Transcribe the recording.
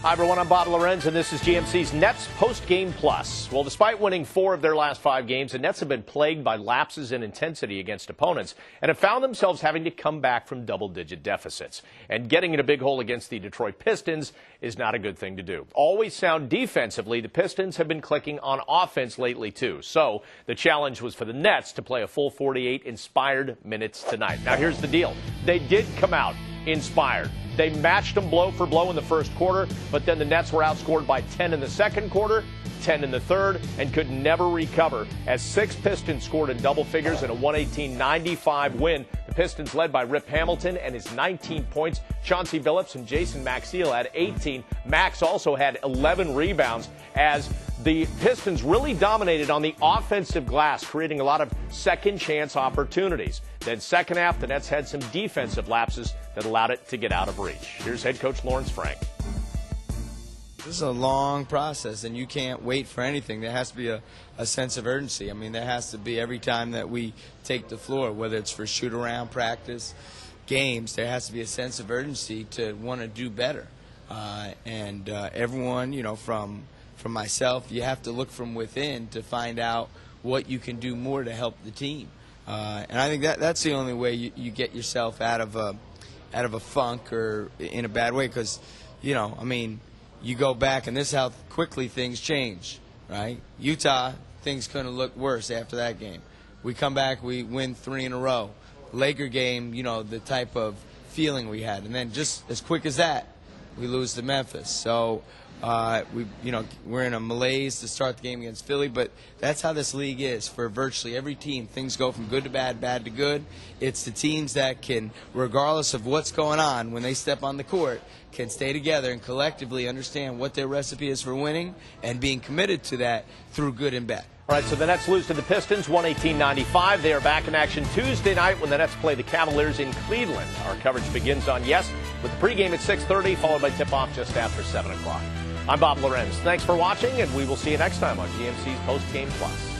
Hi, everyone. I'm Bob Lorenz, and this is GMC's Nets Postgame Plus. Well, despite winning 4 of their last 5 games, the Nets have been plagued by lapses in intensity against opponents and have found themselves having to come back from double-digit deficits. And getting in a big hole against the Detroit Pistons is not a good thing to do. Always sound defensively, the Pistons have been clicking on offense lately, too. So the challenge was for the Nets to play a full 48 inspired minutes tonight. Now, here's the deal. They did come out inspired. They matched them blow for blow in the first quarter, but then the Nets were outscored by 10 in the second quarter, 10 in the third, and could never recover as 6 Pistons scored in double figures in a 118-95 win. The Pistons led by Rip Hamilton and his 19 points. Chauncey Billups and Jason Maxiell had 18. Max also had 11 rebounds as the Pistons really dominated on the offensive glass, creating a lot of second-chance opportunities. Then second half, the Nets had some defensive lapses that allowed it to get out of reach. Here's head coach Lorenz. This is a long process, and you can't wait for anything. There has to be a sense of urgency. I mean, there has to be every time that we take the floor, whether it's for shoot-around practice, games, there has to be a sense of urgency to want to do better. Everyone, you know, from myself, you have to look from within to find out what you can do more to help the team. And I think that's the only way you get yourself out of a funk or in a bad way, because, you know, I mean, you go back, and this is how quickly things change, right? Utah, things couldn't look worse after that game. We come back, we win 3 in a row. Laker game, you know, the type of feeling we had. And then just as quick as that, we lose to Memphis. So we're in a malaise to start the game against Philly, but that's how this league is for virtually every team. Things go from good to bad, bad to good. It's the teams that can, regardless of what's going on, when they step on the court, can stay together and collectively understand what their recipe is for winning and being committed to that through good and bad. All right, so the Nets lose to the Pistons 118-95. They are back in action Tuesday night when the Nets play the Cavaliers in Cleveland. Our coverage begins on Yes with the pregame at 6:30, followed by tip-off just after 7 o'clock. I'm Bob Lorenz. Thanks for watching, and we will see you next time on GMC's Postgame Plus.